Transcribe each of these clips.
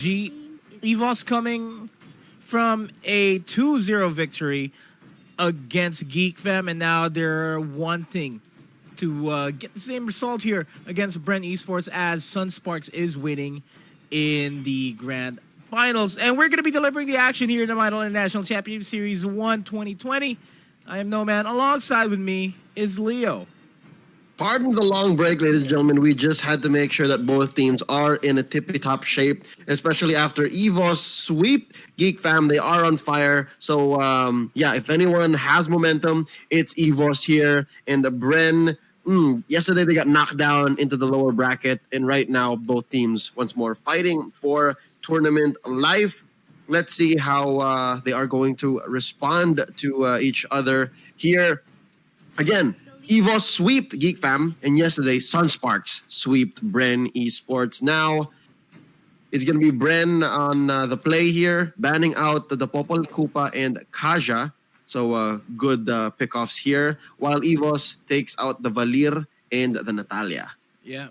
G. EVOS coming from a 2-0 victory against Geek Fam, and now they're wanting to get the same result here against BREN Esports as Sunsparks is winning in the grand finals. And we're going to be delivering the action here in the MYTEL International Championship Series 1 2020. I am Nomad. Alongside with me is Leo. Pardon the long break, ladies and gentlemen. We just had to make sure that both teams are in a tippy-top shape, especially after EVOS sweep Geek Fam. They are on fire. So, yeah, if anyone has momentum, it's EVOS here. And the BREN, yesterday they got knocked down into the lower bracket. And right now, both teams once more fighting for tournament life. Let's see how they are going to respond to each other here. Again, EVOS swept Geek Fam, and yesterday Sunsparks swept BREN Esports. Now, it's going to be BREN on the play here, banning out the Popol Kupa and Kaja. So good pickoffs here, while EVOS takes out the Valir and the Natalia. Yeah.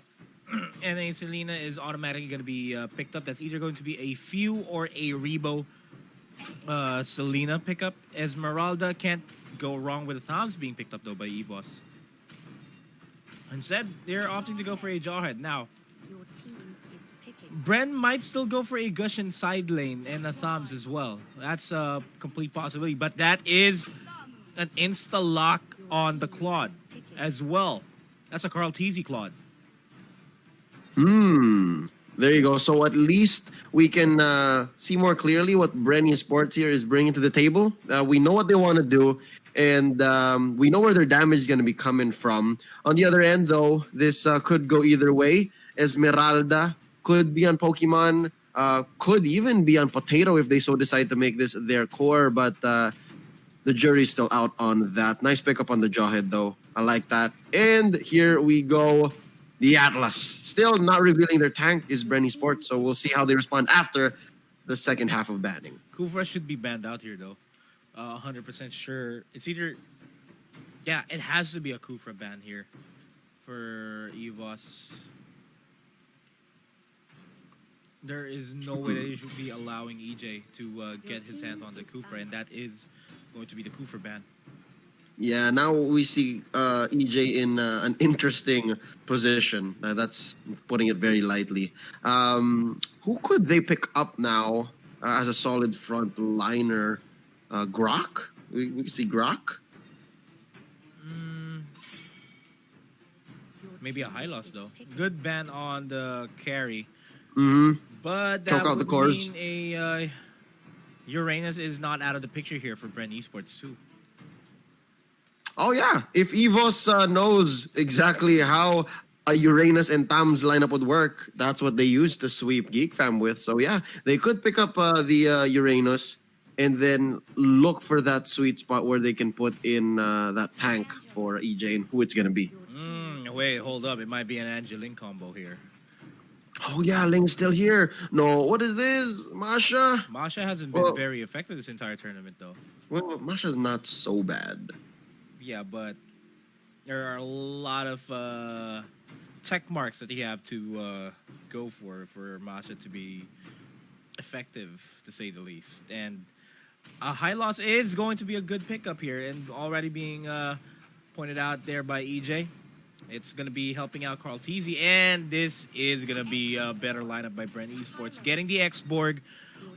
And a Selena is automatically going to be picked up. That's either going to be a Few or a Rebo Selena pickup. Esmeralda can't go wrong with the Thoms being picked up, though, by EVOS. Instead, they're opting to go for a Jawhead. Now, BREN might still go for a Gushin side lane and a Thoms as well. That's a complete possibility. But that is an insta-lock on the Claude as well. That's a Carl Teasy Claude. There you go. So at least we can see more clearly what BREN Esports here is bringing to the table. We know what they want to do, and we know where their damage is going to be coming from. On the other end, though, this could go either way. Esmeralda could be on Pokemon, could even be on Potato if they so decide to make this their core, but the jury's still out on that. Nice pickup on the Jawhead, though. I like that. And here we go. The Atlas, still not revealing their tank, is BREN Esports, so we'll see how they respond after the second half of banning. Kufra should be banned out here, though. 100% sure. It's either... Yeah, it has to be a Kufra ban here for EVOS. There is no way that you should be allowing EJ to get his hands on the Kufra, and that is going to be the Kufra ban. Yeah, now we see EJ in an interesting position. That's putting it very lightly. Who could they pick up now as a solid front liner? Grok? We can see Grok? Maybe a high loss, though. Good ban on the carry. But that Choke out the would cores. mean a Uranus is not out of the picture here for BREN Esports, too. Oh, yeah. If EVOS knows exactly how a Uranus and Tams lineup would work, that's what they used to sweep Geek Fam with. So, yeah, they could pick up the Uranus and then look for that sweet spot where they can put in that tank for EJ and who it's going to be. Wait, hold up. It might be an Angeline combo here. Oh, yeah, Ling's still here. No, what is this? Masha? Masha hasn't been very effective this entire tournament, though. Well, Masha's not so bad. Yeah, but there are a lot of check marks that you have to go for Masha to be effective, to say the least. And a high loss is going to be a good pickup here, and already being pointed out there by EJ. It's going to be helping out Carl Teasy, and this is going to be a better lineup by BREN Esports. Getting the X-Borg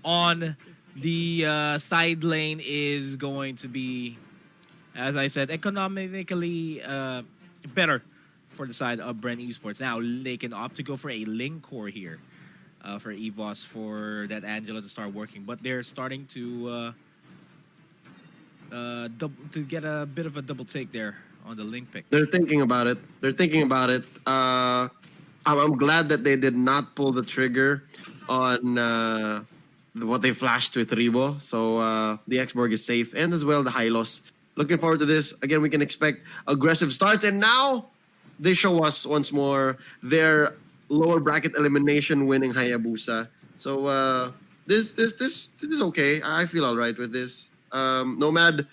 on the side lane is going to be, as I said, economically better for the side of BREN Esports. Now, they can opt to go for a Ling core here for EVOS for that Angela to start working. But they're starting to get a bit of a double take there on the Ling pick. They're thinking about it. I'm glad that they did not pull the trigger on what they flashed with Rebo. So the X-Borg is safe, and as well the Hylos. Looking forward to this. Again, we can expect aggressive starts. And now they show us once more their lower bracket elimination winning Hayabusa. So this is okay. I feel all right with this. Nomad,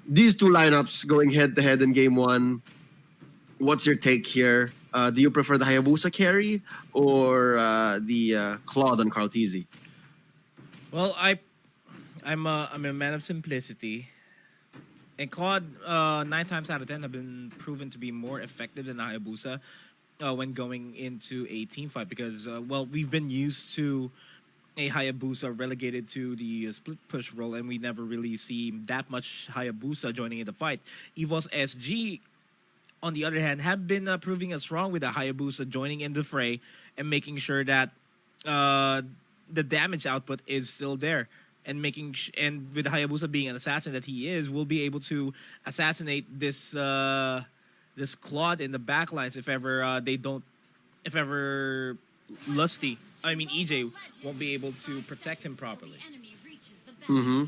these two lineups going head to head in game one. What's your take here? Do you prefer the Hayabusa carry or the Claude on Carl Tizzy? Well, I'm a man of simplicity. And Claude, 9 times out of 10, have been proven to be more effective than Hayabusa when going into a team fight because, well, we've been used to a Hayabusa relegated to the split push role, and we never really see that much Hayabusa joining in the fight. EVOS SG, on the other hand, have been proving us wrong with the Hayabusa joining in the fray and making sure that the damage output is still there. And and with Hayabusa being an assassin that he is, will be able to assassinate this this Claude in the backlines if ever if ever Lusty, I mean EJ, won't be able to protect him properly. Mm-hmm.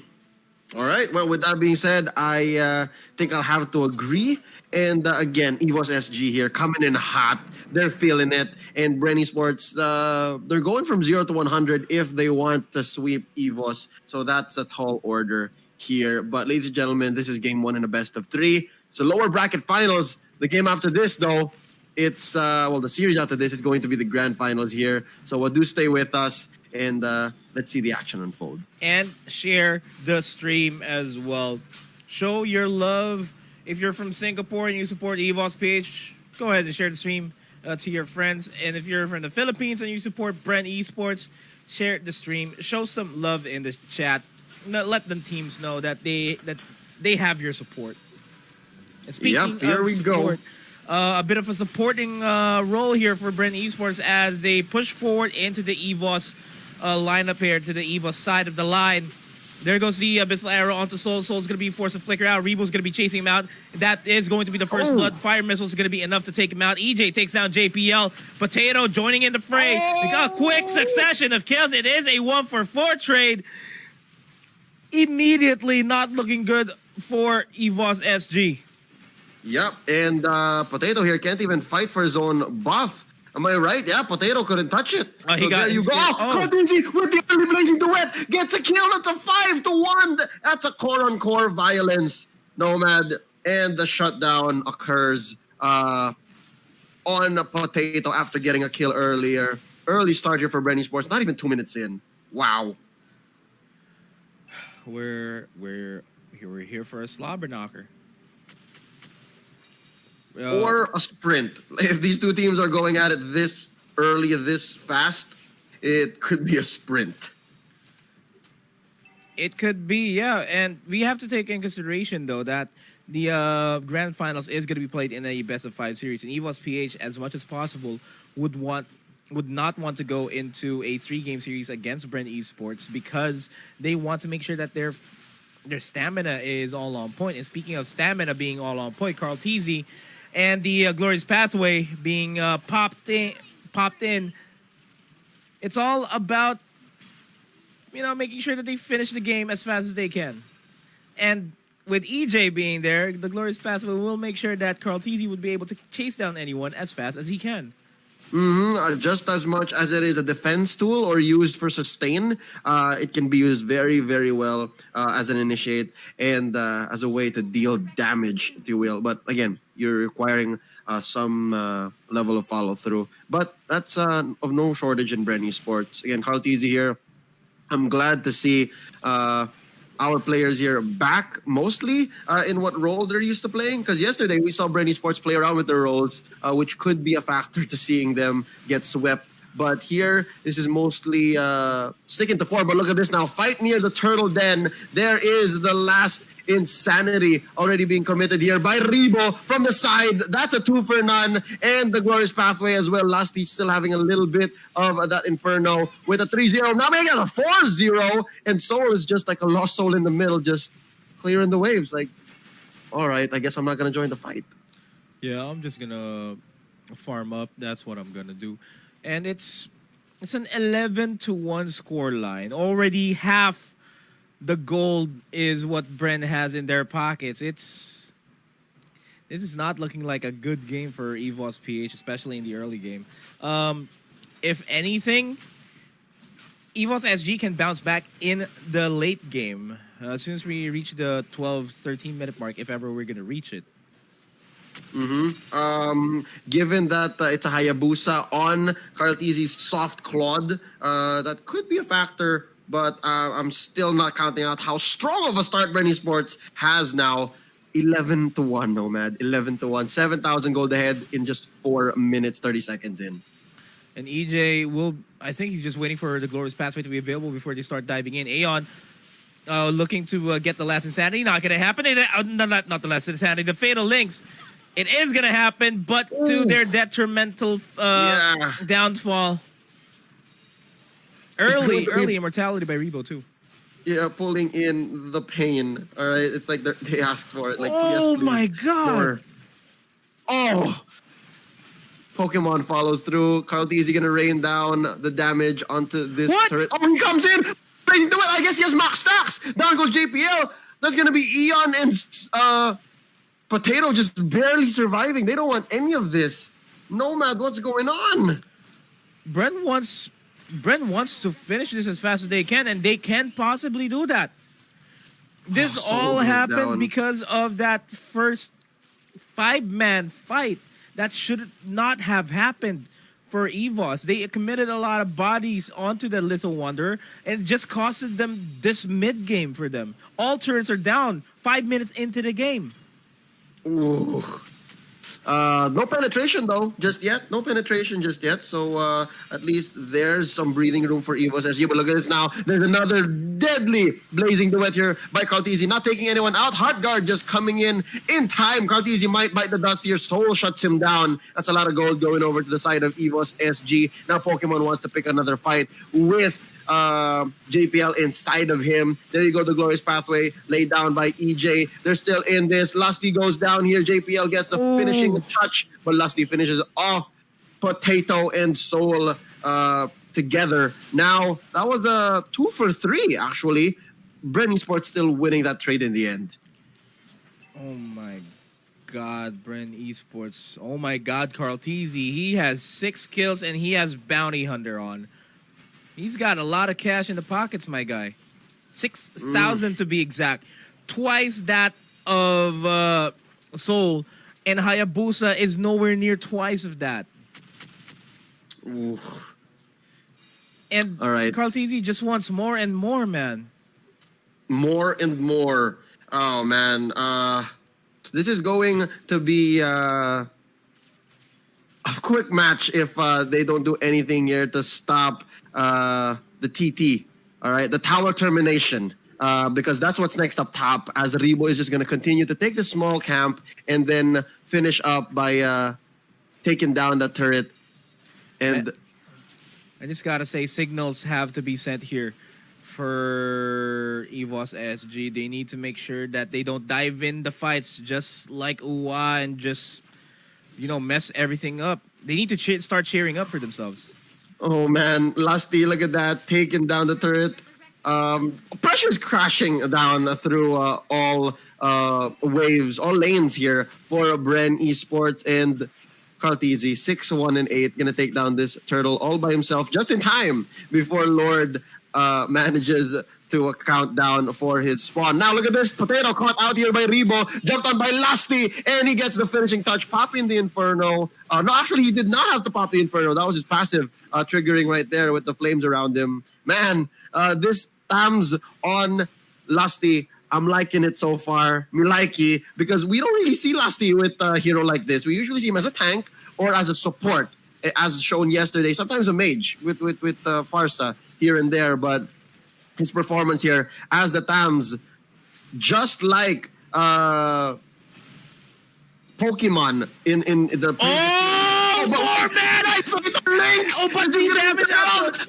All right. Well, with that being said, I think I'll have to agree. And again, EVOS SG here coming in hot. They're feeling it. And BREN ESPORTS, they're going from 0 to 100 if they want to sweep EVOS. So that's a tall order here. But ladies and gentlemen, this is game 1 in a best of 3. So lower bracket finals. The game after this, though, it's, well, the series after this is going to be the grand finals here. So do stay with us. And let's see the action unfold. And share the stream as well. Show your love. If you're from Singapore and you support EVOS PH, go ahead and share the stream to your friends. And if you're from the Philippines and you support BREN Esports, share the stream. Show some love in the chat. Let the teams know that they have your support. And speaking here of we support, go. A bit of a supporting role here for BREN Esports as they push forward into the EVOS lineup here, to the EVOS side of the line. There goes the Abyssal Arrow onto Soul. Soul's going to be forced to flicker out. Rebo's going to be chasing him out. That is going to be the first blood. Fire Missile's going to be enough to take him out. EJ takes down JPL. Potato joining in the fray. They got a quick succession of kills. It is a 1-for-4 trade. Immediately not looking good for EVOS SG. Yep, and Potato here can't even fight for his own buff. Am I right? Yeah, Potato couldn't touch it. He so got there you go. oh. Easy with the early blazing duet. Gets a kill. It's a 5-1. That's a core-on-core violence, Nomad. And the shutdown occurs on Potato after getting a kill earlier. Early start here for BREN Esports. Not even 2 minutes in. Wow. We're here for a slobber knocker. Or a sprint. If these two teams are going at it this early, this fast, it could be a sprint. It could be, yeah. And we have to take in consideration, though, that the grand finals is going to be played in a best-of-5 series. And EVOS PH, as much as possible, would not want to go into a 3-game series against BREN Esports because they want to make sure that their stamina is all on point. And speaking of stamina being all on point, Carl Tizzy and the Glorious Pathway being popped in. It's all about, making sure that they finish the game as fast as they can. And with EJ being there, the Glorious Pathway will make sure that Carl Tizzy would be able to chase down anyone as fast as he can. Just as much as it is a defense tool or used for sustain, it can be used very, very well as an initiate and as a way to deal damage, if you will. But again, you're requiring some level of follow-through. But that's of no shortage in BREN Esports. Again, Carl Tizzy here. I'm glad to see our players here back mostly in what role they're used to playing. Because yesterday we saw BREN Esports play around with their roles, which could be a factor to seeing them get swept. But here, this is mostly sticking to 4. But look at this now. Fight near the turtle den. There is the last insanity already being committed here by Rebo from the side. That's a 2 for none. And the Glorious Pathway as well. Lusty still having a little bit of that Inferno with a 3-0. Now making a 4-0. And Soul is just like a lost soul in the middle, just clearing the waves. Like, all right, I guess I'm not going to join the fight. Yeah, I'm just going to farm up. That's what I'm going to do. And it's an 11-1 score line. Already half the gold is what BREN has in their pockets. This is not looking like a good game for EVOS PH, especially in the early game. If anything, EVOS SG can bounce back in the late game as soon as we reach the 12-13 minute mark, if ever we're going to reach it. Given that it's a Hayabusa on Cartesi's soft clawed, that could be a factor, but I'm still not counting out how strong of a start BREN eSports has now. 11-1, Nomad. 11-1. 7,000 gold ahead in just 4 minutes, 30 seconds in. And EJ will, I think he's just waiting for the Glorious Pathway to be available before they start diving in. Aeon looking to get the last Insanity. Not going to happen. Not the last Insanity. The Fatal Links. It is going to happen, but to their detrimental downfall. Early immortality by Rebo, too. Yeah, pulling in the pain. All right, it's like they asked for it. Like, oh yes, please. My God! Oh, Pokemon follows through. Cartesi gonna rain down the damage onto this turret. Oh, he comes in. I guess he has max stacks. Down goes JPL. That's gonna be Eon and Potato just barely surviving. They don't want any of this. Nomad, what's going on? BREN wants to finish this as fast as they can, and they can possibly do that. This all happened because of that first 5-man fight that should not have happened for EVOS. They committed a lot of bodies onto the Little Wanderer, and it just costed them this mid-game for them. All turrets are down 5 minutes into the game. Ooh. No penetration though, just yet. No penetration just yet. So at least there's some breathing room for EVOS SG. But look at this now. There's another deadly blazing duet here by Cartesi. Not taking anyone out. Heartguard just coming in time. Cartesi might bite the dust here. Soul shuts him down. That's a lot of gold going over to the side of EVOS SG. Now Pokemon wants to pick another fight with JPL inside of him. There you go, the Glorious Pathway laid down by EJ. They're still in this. Lusty goes down here. JPL gets the finishing touch, but Lusty finishes off Potato and Soul together. Now, that was a 2 for 3, actually. BREN eSports still winning that trade in the end. Oh my God, BREN eSports. Oh my God, Cartesi. He has 6 kills and he has Bounty Hunter on. He's got a lot of cash in the pockets, my guy. 6,000 to be exact. Twice that of Soul. And Hayabusa is nowhere near twice of that. Oof. And all right. Cartesi just wants more and more, man. More and more. Oh, man. This is going to be a quick match if they don't do anything here to stop the TT, all right, the tower termination, because that's what's next up top, as Rebo is just going to continue to take the small camp and then finish up by taking down the turret. And I just got to say, signals have to be sent here for EVOS SG. They need to make sure that they don't dive in the fights just like UA and just, you know, mess everything up. They need to start cheering up for themselves. Oh, man. Lusty, look at that. Taking down the turret. Pressure's crashing down through all waves, all lanes here for BREN eSports, and Cartesi, 6-1-8, gonna take down this turtle all by himself just in time before Lord manages to count down for his spawn. Now look at this. Potato caught out here by Rebo, jumped on by Lusty, and he gets the finishing touch, popping the Inferno. No, actually, he did not have to pop the Inferno. That was his passive triggering right there with the flames around him. Man, this Tams on Lusty, I'm liking it so far. Me likey, because we don't really see Lusty with a hero like this. We usually see him as a tank or as a support, as shown yesterday. Sometimes a mage with Farsa here and there, but his performance here as the Tams, just like Pokemon in the previous links. Oh, but the damage.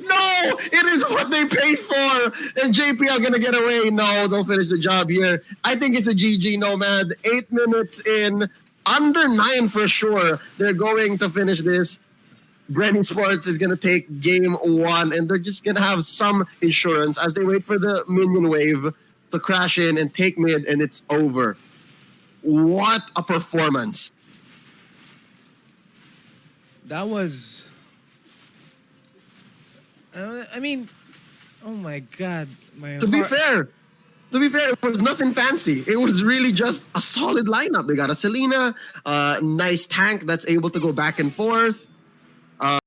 No, it is what they paid for. And JPL gonna get away. No, don't finish the job here. I think it's a GG Nomad. 8 minutes in, under 9 for sure. They're going to finish this. BREN eSports is going to take game 1, and they're just going to have some insurance as they wait for the minion wave to crash in and take mid, and it's over. What a performance. That was... I mean, oh my God. To be fair, To be fair, it was nothing fancy. It was really just a solid lineup. They got a Selena, nice tank that's able to go back and forth.